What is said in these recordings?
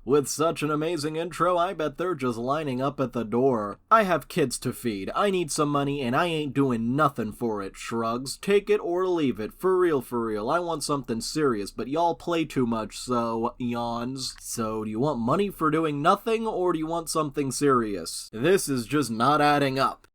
With such an amazing intro, I bet they're just lining up at the door. I have kids to feed, I need some money, and I ain't doing nothing for it, shrugs. Take it or leave it, for real, I want something serious, but y'all play too much, so, yawns. So, do you want money for doing nothing, or do you want something serious? This is just not adding up.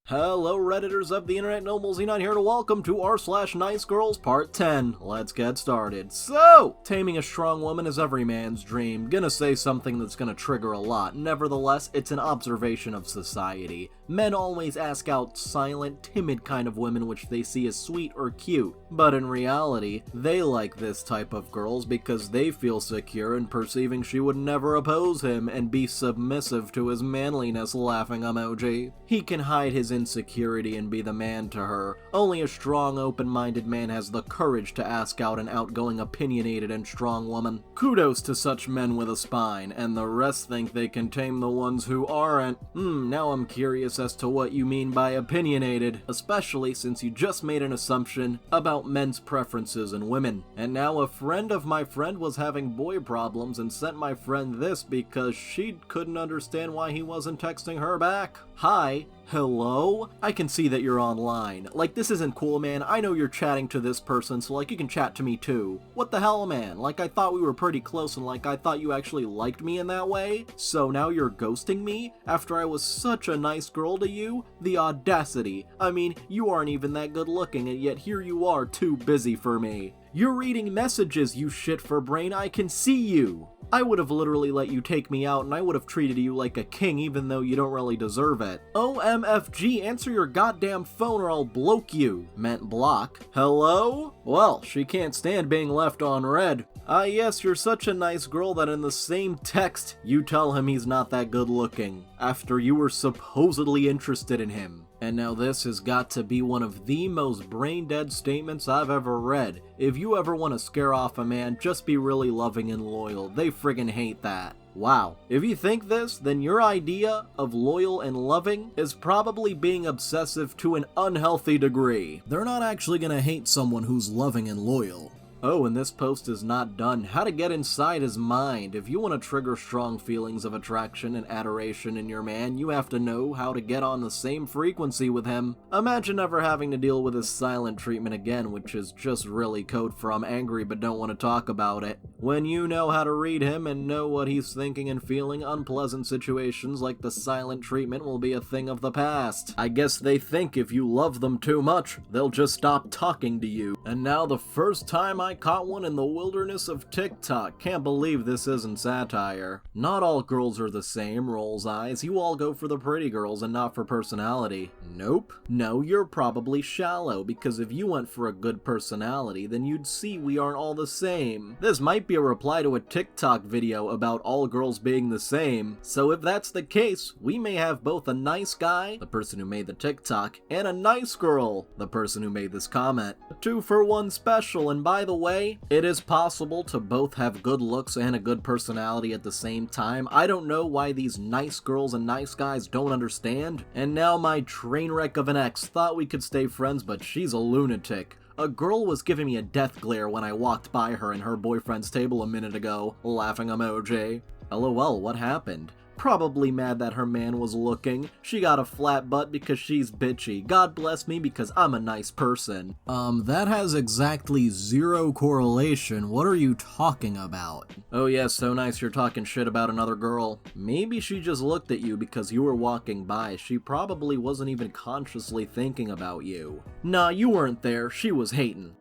Hello Redditors of the internet, Noble Xenon here to welcome to r/NiceGirls Part 10. Let's get started. So, taming a strong woman is every man's dream. Gonna say something that's gonna trigger a lot. Nevertheless, it's an observation of society. Men always ask out silent, timid kind of women which they see as sweet or cute. But in reality, they like this type of girls because they feel secure in perceiving she would never oppose him and be submissive to his manliness, laughing emoji. He can hide his insecurity and be the man to her. Only a strong, open-minded man has the courage to ask out an outgoing, opinionated, and strong woman. Kudos to such men with a spine, and the rest think they can tame the ones who aren't. Now I'm curious as to what you mean by opinionated, especially since you just made an assumption about men's preferences in women. And now a friend of my friend was having boy problems and sent my friend this because she couldn't understand why he wasn't texting her back. Hi. Hello? I can see that you're online. Like, this isn't cool, man. I know you're chatting to this person, so like, you can chat to me too. What the hell, man? Like, I thought we were pretty close and like, I thought you actually liked me in that way? So now you're ghosting me? After I was such a nice girl to you? The audacity. I mean, you aren't even that good looking and yet here you are too busy for me. You're reading messages, you shit for brain. I can see you. I would have literally let you take me out and I would have treated you like a king even though you don't really deserve it. OMFG, answer your goddamn phone or I'll bloke you. Meant block. Hello? Well, she can't stand being left on red. Ah yes, you're such a nice girl that in the same text, you tell him he's not that good looking, after you were supposedly interested in him. And now this has got to be one of the most brain-dead statements I've ever read. If you ever want to scare off a man, just be really loving and loyal. They friggin' hate that. Wow. If you think this, then your idea of loyal and loving is probably being obsessive to an unhealthy degree. They're not actually gonna hate someone who's loving and loyal. Oh, and this post is not done. How to get inside his mind. If you want to trigger strong feelings of attraction and adoration in your man, you have to know how to get on the same frequency with him. Imagine never having to deal with his silent treatment again, which is just really code for I'm angry but don't want to talk about it. When you know how to read him and know what he's thinking and feeling, unpleasant situations like the silent treatment will be a thing of the past. I guess they think if you love them too much, they'll just stop talking to you. And now the first time I caught one in the wilderness of TikTok. Can't believe this isn't satire. Not all girls are the same, rolls eyes. You all go for the pretty girls and not for personality. Nope. No, you're probably shallow, because if you went for a good personality, then you'd see we aren't all the same. This might be a reply to a TikTok video about all girls being the same. So if that's the case, we may have both a nice guy, the person who made the TikTok, and a nice girl, the person who made this comment. 2-for-1 special, and by the way, it is possible to both have good looks and a good personality at the same time. I don't know why these nice girls and nice guys don't understand. And now my train wreck of an ex thought we could stay friends, but she's a lunatic. A girl was giving me a death glare when I walked by her and her boyfriend's table a minute ago, laughing emoji. LOL, what happened? Probably mad that her man was looking. She got a flat butt because she's bitchy. God bless me because I'm a nice person. That has exactly zero correlation. What are you talking about? Oh yeah, so nice you're talking shit about another girl. Maybe she just looked at you because you were walking by. She probably wasn't even consciously thinking about you. Nah, you weren't there. She was hating.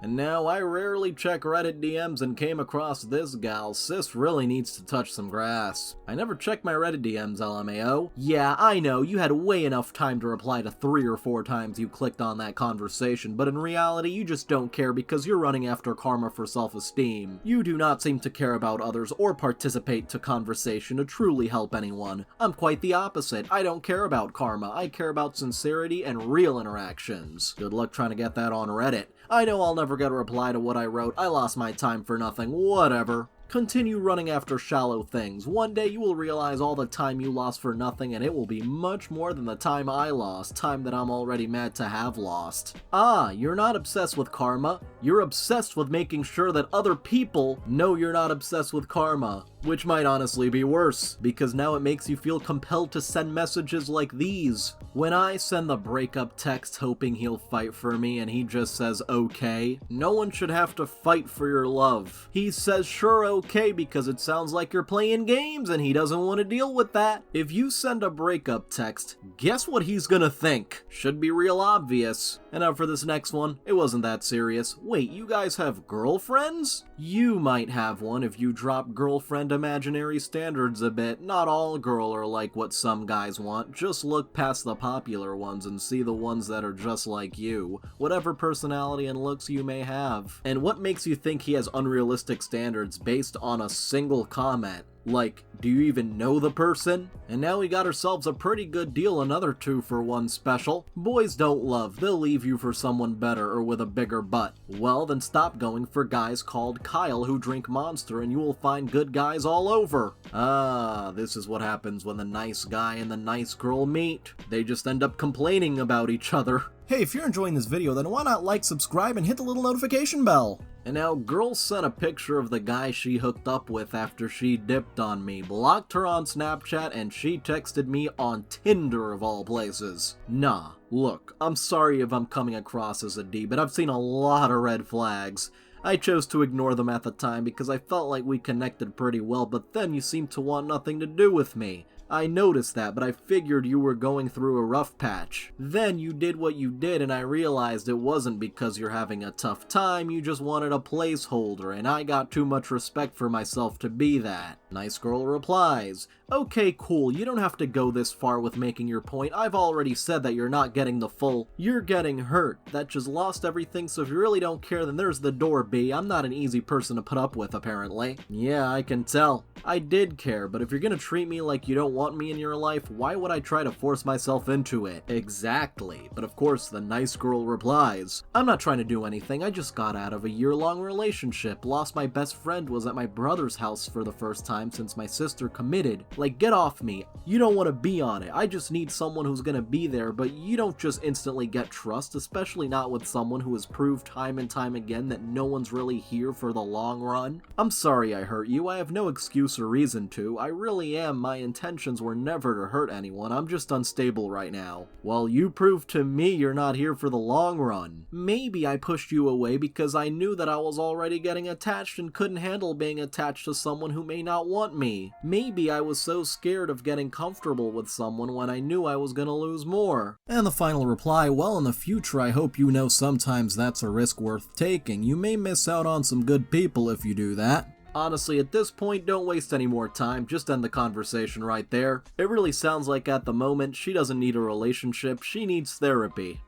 And now I rarely check Reddit DMs and came across this gal. Sis really needs to touch some grass. I never check my Reddit DMs, LMAO. Yeah, I know, you had way enough time to reply to 3 or 4 times you clicked on that conversation, but in reality you just don't care because you're running after karma for self-esteem. You do not seem to care about others or participate to conversation to truly help anyone. I'm quite the opposite. I don't care about karma. I care about sincerity and real interactions. Good luck trying to get that on Reddit. I know I'll never get a reply to what I wrote. I lost my time for nothing. Whatever. Continue running after shallow things. One day you will realize all the time you lost for nothing, and it will be much more than the time I lost, time that I'm already mad to have lost. Ah, you're not obsessed with karma. You're obsessed with making sure that other people know you're not obsessed with karma. Which might honestly be worse, because now it makes you feel compelled to send messages like these. When I send the breakup text hoping he'll fight for me and he just says okay, no one should have to fight for your love. He says sure okay because it sounds like you're playing games and he doesn't want to deal with that. If you send a breakup text, guess what he's gonna think? Should be real obvious. And now for this next one, it wasn't that serious. Wait, you guys have girlfriends? You might have one if you drop girlfriend imaginary standards a bit. Not all girl are like what some guys want. Just look past the popular ones and see the ones that are just like you, whatever personality and looks you may have. And what makes you think he has unrealistic standards based on a single comment? Like, do you even know the person? And now we got ourselves a pretty good deal, another 2-for-1 special. Boys don't love, they'll leave you for someone better or with a bigger butt. Well, then stop going for guys called Kyle who drink Monster and you will find good guys all over. Ah, this is what happens when the nice guy and the nice girl meet. They just end up complaining about each other. Hey, if you're enjoying this video, then why not like, subscribe, and hit the little notification bell? And now, girl sent a picture of the guy she hooked up with after she dipped on me, blocked her on Snapchat, and she texted me on Tinder of all places. Nah, look, I'm sorry if I'm coming across as a D, but I've seen a lot of red flags. I chose to ignore them at the time because I felt like we connected pretty well, but then you seemed to want nothing to do with me. I noticed that, but I figured you were going through a rough patch. Then you did what you did and I realized it wasn't because you're having a tough time, you just wanted a placeholder, and I got too much respect for myself to be that. Nice girl replies, okay, cool, you don't have to go this far with making your point. I've already said that you're not getting the full, you're getting hurt. That just lost everything, so if you really don't care, then there's the door, B. I'm not an easy person to put up with, apparently. Yeah, I can tell. I did care, but if you're gonna treat me like you don't want me in your life, why would I try to force myself into it? Exactly. But of course, the nice girl replies, I'm not trying to do anything, I just got out of a year-long relationship, lost my best friend, was at my brother's house for the first time since my sister committed. Like, get off me. You don't want to be on it. I just need someone who's gonna be there, but you don't just instantly get trust, especially not with someone who has proved time and time again that no one's really here for the long run. I'm sorry I hurt you, I have no excuse or reason to. I really am. My intentions were never to hurt anyone. I'm just unstable right now. Well, you proved to me you're not here for the long run. Maybe I pushed you away because I knew that I was already getting attached and couldn't handle being attached to someone who may not want me. Maybe I was so scared of getting comfortable with someone when I knew I was gonna lose more. And the final reply, well, in the future I hope you know sometimes that's a risk worth taking. You may miss out on some good people if you do that. Honestly, at this point, don't waste any more time, just end the conversation right there. It really sounds like at the moment, she doesn't need a relationship, she needs therapy.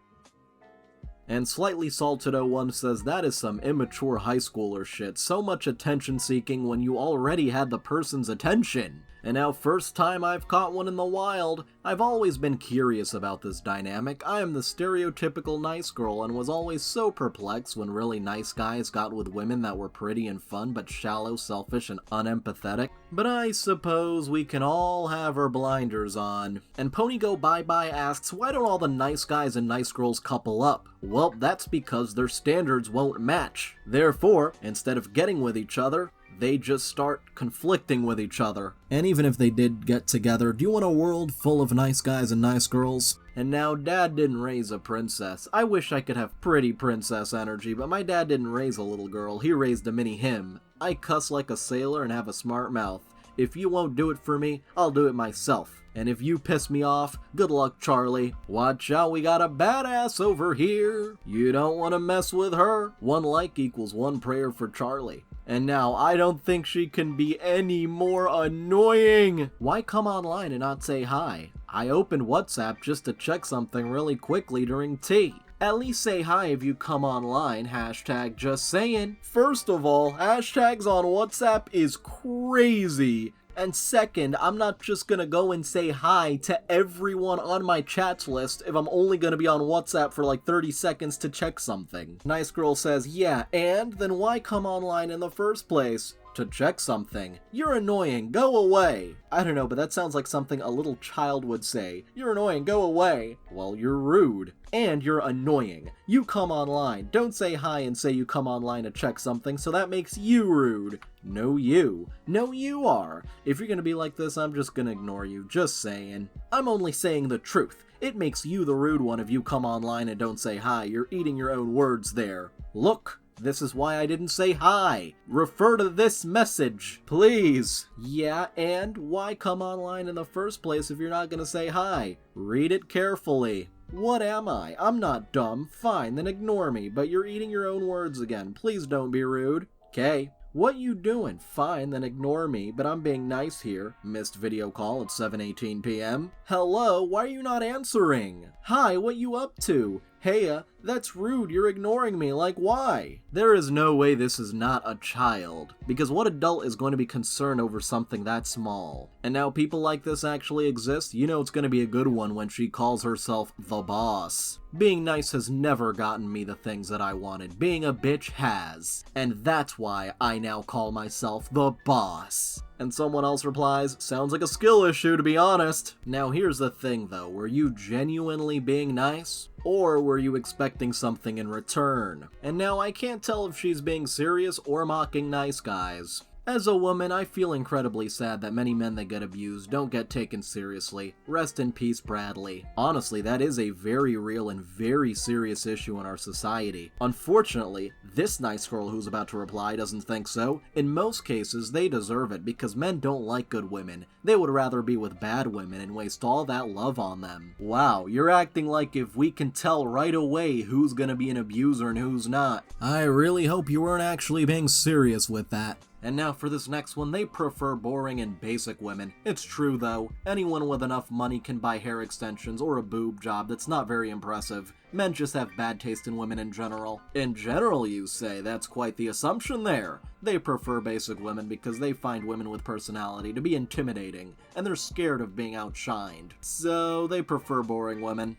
And Slightly Salted 01 says that is some immature high schooler shit, so much attention seeking when you already had the person's attention. And now, first time I've caught one in the wild. I've always been curious about this dynamic. I am the stereotypical nice girl and was always so perplexed when really nice guys got with women that were pretty and fun but shallow, selfish, and unempathetic. But I suppose we can all have our blinders on. And Ponygo Bye Bye asks, why don't all the nice guys and nice girls couple up? Well, that's because their standards won't match. Therefore, instead of getting with each other, they just start conflicting with each other. And even if they did get together, do you want a world full of nice guys and nice girls? And now, Dad didn't raise a princess. I wish I could have pretty princess energy, but my dad didn't raise a little girl, he raised a mini him. I cuss like a sailor and have a smart mouth. If you won't do it for me, I'll do it myself. And if you piss me off, good luck, Charlie. Watch out, we got a badass over here. You don't want to mess with her. 1 like equals 1 prayer for Charlie. And now, I don't think she can be any more annoying! Why come online and not say hi? I opened WhatsApp just to check something really quickly during tea. At least say hi if you come online, hashtag just saying. First of all, hashtags on WhatsApp is crazy. And second, I'm not just gonna go and say hi to everyone on my chats list if I'm only gonna be on WhatsApp for like 30 seconds to check something. Nice girl says, yeah, and then why come online in the first place? To check something. You're annoying, go away. I don't know, but that sounds like something a little child would say. You're annoying, go away. Well, you're rude. And you're annoying. You come online. Don't say hi and say you come online to check something, so that makes you rude. No, you. No, you are. If you're gonna be like this, I'm just gonna ignore you. Just saying. I'm only saying the truth. It makes you the rude one if you come online and don't say hi. You're eating your own words there. Look. This is why I didn't say hi. Refer to this message, please. Yeah, and why come online in the first place if you're not gonna say hi? Read it carefully. What am I? I'm not dumb. Fine, then ignore me, but you're eating your own words again. Please don't be rude. Okay. What you doing? Fine, then ignore me, but I'm being nice here. Missed video call at 7:18 p.m. Hello, why are you not answering? Hi, what you up to? Heya, that's rude, you're ignoring me, like why? There is no way this is not a child, because what adult is going to be concerned over something that small? And now people like this actually exist, you know it's going to be a good one when she calls herself the boss. Being nice has never gotten me the things that I wanted, being a bitch has. And that's why I now call myself the boss. And someone else replies, sounds like a skill issue to be honest. Now here's the thing though, were you genuinely being nice? Or were you expecting something in return? And now I can't tell if she's being serious or mocking nice guys. As a woman, I feel incredibly sad that many men that get abused don't get taken seriously. Rest in peace, Bradley. Honestly, that is a very real and very serious issue in our society. Unfortunately, this nice girl who's about to reply doesn't think so. In most cases, they deserve it because men don't like good women. They would rather be with bad women and waste all that love on them. Wow, you're acting like if we can tell right away who's gonna be an abuser and who's not. I really hope you weren't actually being serious with that. And now for this next one, they prefer boring and basic women. It's true though, anyone with enough money can buy hair extensions or a boob job that's not very impressive. Men just have bad taste in women in general. In general, you say? That's quite the assumption there. They prefer basic women because they find women with personality to be intimidating, and they're scared of being outshined. So they prefer boring women.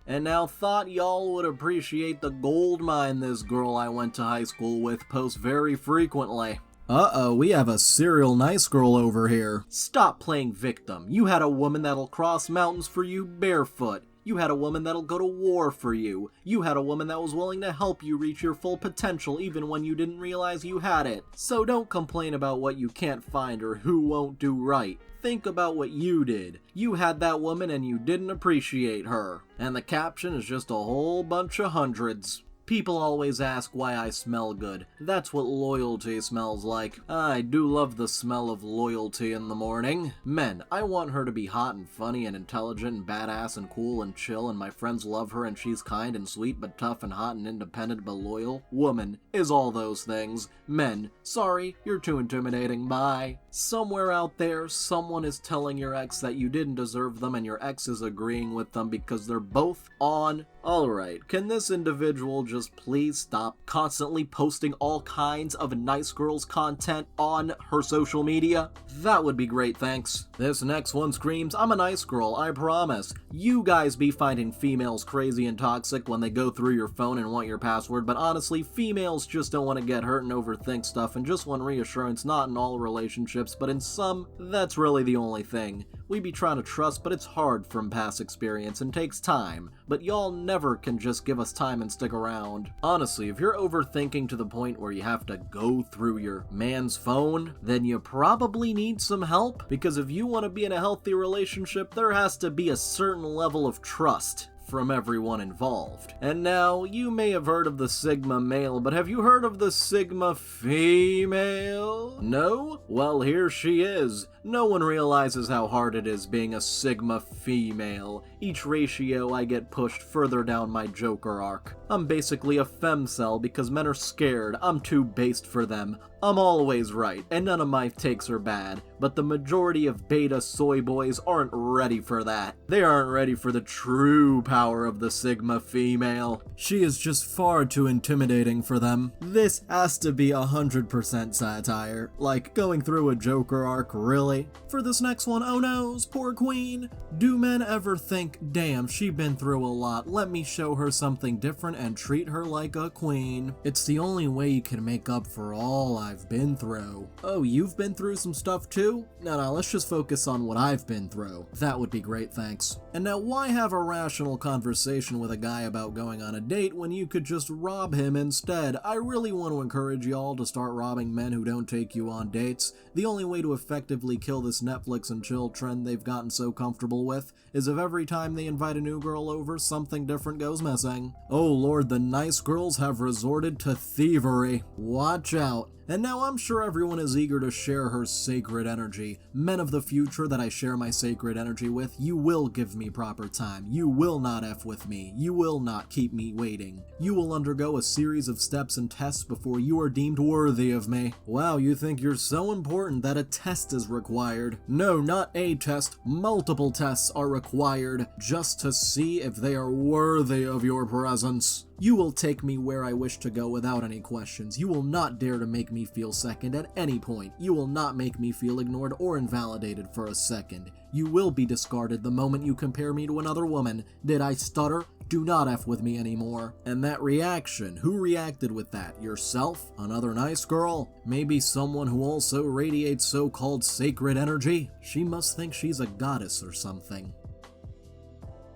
And now thought y'all would appreciate the gold mine this girl I went to high school with posts very frequently. Uh-oh, we have a serial nice girl over here. Stop playing victim. You had a woman that'll cross mountains for you barefoot. You had a woman that'll go to war for you. You had a woman that was willing to help you reach your full potential even when you didn't realize you had it. So don't complain about what you can't find or who won't do right. Think about what you did. You had that woman and you didn't appreciate her. And the caption is just a whole bunch of hundreds. People always ask why I smell good. That's what loyalty smells like. I do love the smell of loyalty in the morning. Men, I want her to be hot and funny and intelligent and badass and cool and chill and my friends love her and she's kind and sweet but tough and hot and independent but loyal. Woman is all those things. Men, sorry, you're too intimidating, bye. Somewhere out there, someone is telling your ex that you didn't deserve them and your ex is agreeing with them because they're both on. Alright, can this individual just please stop constantly posting all kinds of nice girls content on her social media? That would be great, thanks. This next one screams, I'm a nice girl, I promise. You guys be finding females crazy and toxic when they go through your phone and want your password, but honestly, females just don't want to get hurt and overthink stuff and just want reassurance, not in all relationships, but in some, that's really the only thing. We be trying to trust, but it's hard from past experience and takes time. But y'all never can just give us time and stick around. Honestly, if you're overthinking to the point where you have to go through your man's phone, then you probably need some help. Because if you want to be in a healthy relationship, there has to be a certain level of trust from everyone involved. And now, you may have heard of the Sigma male, but have you heard of the Sigma female? No? Well, here she is. No one realizes how hard it is being a Sigma female. Each ratio I get pushed further down my Joker arc. I'm basically a femcel because men are scared. I'm too based for them. I'm always right, and none of my takes are bad, but the majority of beta soy boys aren't ready for that. They aren't ready for the true power of the Sigma female. She is just far too intimidating for them. This has to be 100% satire. Like, going through a Joker arc, really? Exactly. For this next one, oh noes, poor queen. Do men ever think, damn, she been through a lot, let me show her something different and treat her like a queen. It's the only way you can make up for all I've been through. Oh, you've been through some stuff too? No, let's just focus on what I've been through. That would be great, thanks. And now why have a rational conversation with a guy about going on a date when you could just rob him instead? I really want to encourage y'all to start robbing men who don't take you on dates. The only way to effectively kill this Netflix and chill trend they've gotten so comfortable with is if every time they invite a new girl over, something different goes missing. Oh lord, the nice girls have resorted to thievery. Watch out. And now I'm sure everyone is eager to share her sacred energy. Men of the future that I share my sacred energy with, you will give me proper time. You will not F with me. You will not keep me waiting. You will undergo a series of steps and tests before you are deemed worthy of me. Wow, you think you're so important that a test is required. No, not a test. Multiple tests are required just to see if they are worthy of your presence. You will take me where I wish to go without any questions. You will not dare to make me feel second at any point. You will not make me feel ignored or invalidated for a second. You will be discarded the moment you compare me to another woman. Did I stutter? Do not F with me anymore. And that reaction, who reacted with that? Yourself? Another nice girl? Maybe someone who also radiates so-called sacred energy? She must think she's a goddess or something.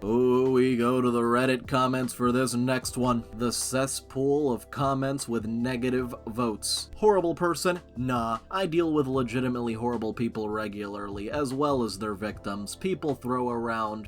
Oh, we go to the Reddit comments for this next one. The cesspool of comments with negative votes. Horrible person? Nah, I deal with legitimately horrible people regularly, as well as their victims. People throw around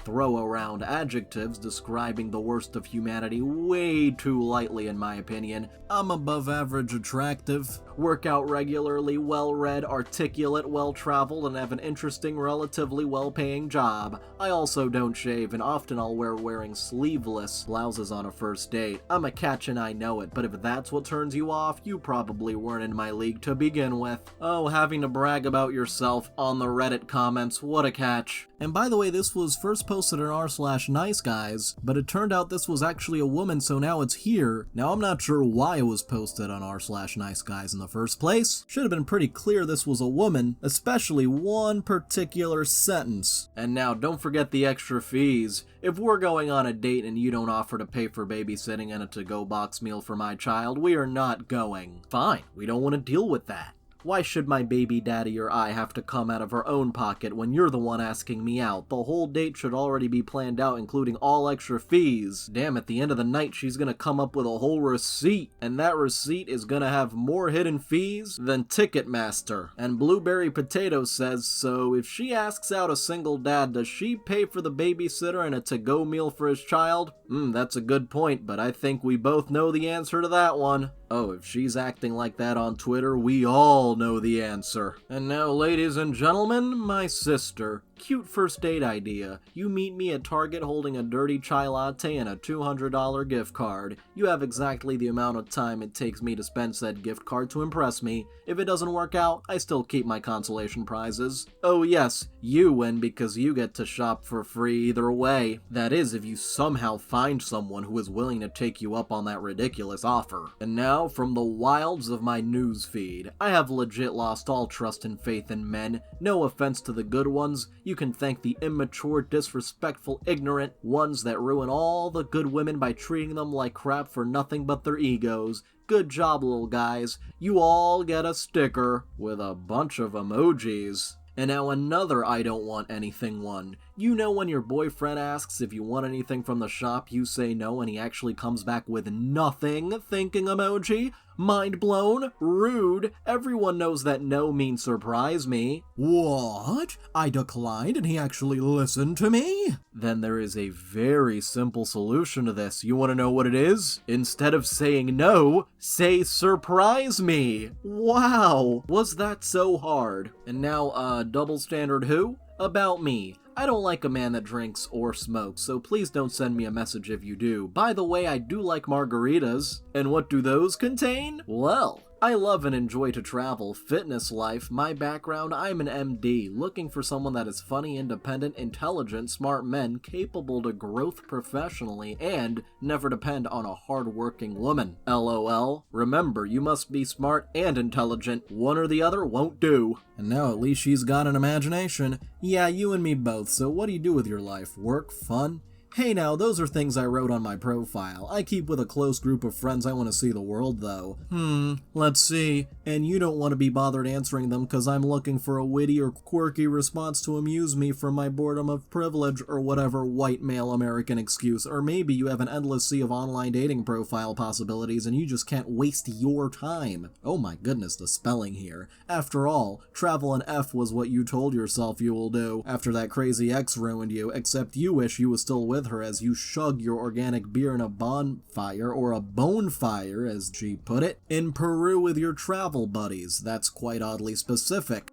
adjectives describing the worst of humanity way too lightly in my opinion. I'm above average attractive, work out regularly, well-read, articulate, well-traveled, and have an interesting, relatively well-paying job. I also don't shave and often I'll wearing sleeveless blouses on a first date. I'm a catch and I know it, but if that's what turns you off, you probably weren't in my league to begin with. Oh, having to brag about yourself on the Reddit comments, what a catch. And by the way, this was first posted in r/NiceGuys, but it turned out this was actually a woman, so now it's here. Now I'm not sure why it was posted on r/NiceGuys in the first place. Should have been pretty clear this was a woman, especially one particular sentence. And now don't forget the extra fees. If we're going on a date and you don't offer to pay for babysitting and a to-go box meal for my child, we are not going. Fine, we don't want to deal with that. Why should my baby daddy or I have to come out of our own pocket when you're the one asking me out? The whole date should already be planned out, including all extra fees. Damn, at the end of the night, she's gonna come up with a whole receipt, and that receipt is gonna have more hidden fees than Ticketmaster. And Blueberry Potato says, so if she asks out a single dad, does she pay for the babysitter and a to-go meal for his child? That's a good point, but I think we both know the answer to that one. Oh, if she's acting like that on Twitter, we all know the answer. And now, ladies and gentlemen, my sister. Cute first date idea. You meet me at Target holding a dirty chai latte and a $200 gift card. You have exactly the amount of time it takes me to spend said gift card to impress me. If it doesn't work out, I still keep my consolation prizes. Oh yes, you win because you get to shop for free either way. That is, if you somehow find someone who is willing to take you up on that ridiculous offer. And now, from the wilds of my news feed, I have legit lost all trust and faith in men. No offense to the good ones. You can thank the immature, disrespectful, ignorant ones that ruin all the good women by treating them like crap for nothing but their egos. Good job, little guys. You all get a sticker with a bunch of emojis. And now another I don't want anything one. You know when your boyfriend asks if you want anything from the shop, you say no and he actually comes back with nothing thinking emoji? Mind blown? Rude. Everyone knows that no means surprise me. What? I declined and he actually listened to me? Then there is a very simple solution to this. You want to know what it is? Instead of saying no, say surprise me. Wow. Was that so hard? And now, double standard who? About me. I don't like a man that drinks or smokes, so please don't send me a message if you do. By the way, I do like margaritas. And what do those contain? Well, I love and enjoy to travel, fitness life, my background, I'm an MD, looking for someone that is funny, independent, intelligent, smart men, capable to growth professionally, and never depend on a hard-working woman. LOL. Remember, you must be smart and intelligent. One or the other won't do. And now at least she's got an imagination. Yeah, you and me both, so what do you do with your life? Work? Fun? Hey now, those are things I wrote on my profile. I keep with a close group of friends. I want to see the world, though. Let's see. And you don't want to be bothered answering them because I'm looking for a witty or quirky response to amuse me from my boredom of privilege or whatever white male American excuse. Or maybe you have an endless sea of online dating profile possibilities and you just can't waste your time. Oh my goodness, the spelling here. After all, travel in F was what you told yourself you will do after that crazy ex ruined you, except you wish you was still with her as you shug your organic beer in a bonfire, or a bonefire as she put it, in Peru with your travel buddies. That's quite oddly specific.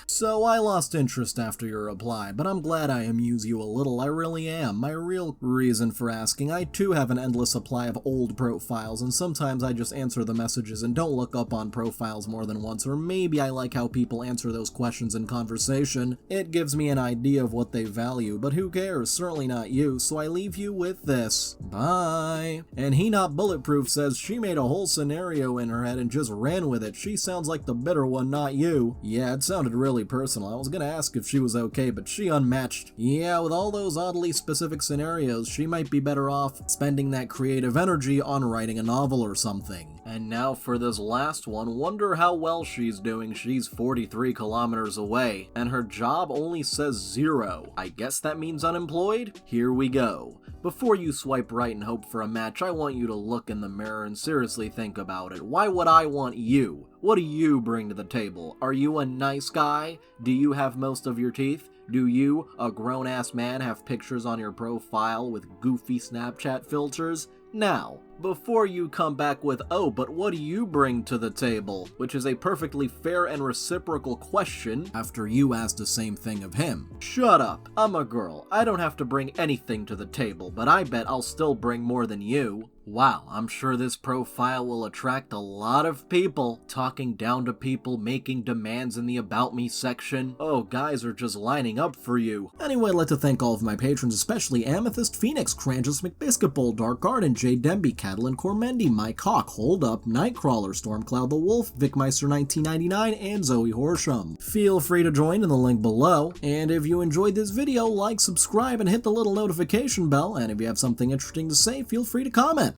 So I lost interest after your reply, but I'm glad I amuse you a little, I really am. My real reason for asking, I too have an endless supply of old profiles, and sometimes I just answer the messages and don't look up on profiles more than once, or maybe I like how people answer those questions in conversation. It gives me an idea of what they value, but who cares? Certainly not you, so I leave you with this. Bye. And He Not Bulletproof says she made a whole scenario in her head and just ran with it. She sounds like the bitter one, not you. Yeah, it sounded really personal. I was gonna ask if she was okay, but she unmatched. Yeah, with all those oddly specific scenarios, she might be better off spending that creative energy on writing a novel or something. And now for this last one, wonder how well she's doing. She's 43 kilometers away, and her job only says 0. I guess that means unemployed? Here we go. Before you swipe right and hope for a match, I want you to look in the mirror and seriously think about it. Why would I want you? What do you bring to the table? Are you a nice guy? Do you have most of your teeth? Do you, a grown-ass man, have pictures on your profile with goofy Snapchat filters? Now, before you come back with, oh, but what do you bring to the table? Which is a perfectly fair and reciprocal question after you asked the same thing of him. Shut up. I'm a girl. I don't have to bring anything to the table, but I bet I'll still bring more than you. Wow, I'm sure this profile will attract a lot of people. Talking down to people, making demands in the About Me section. Oh, guys are just lining up for you. Anyway, I'd like to thank all of my patrons, especially Amethyst, Phoenix, Crangus, McBiscuit, Dark Garden, J. Demby, Catalan Cormendi, Mike Hawk, Hold Up, Nightcrawler, Stormcloud the Wolf, VicMeister1999, and Zoe Horsham. Feel free to join in the link below, and if you enjoyed this video, like, subscribe, and hit the little notification bell, and if you have something interesting to say, feel free to comment.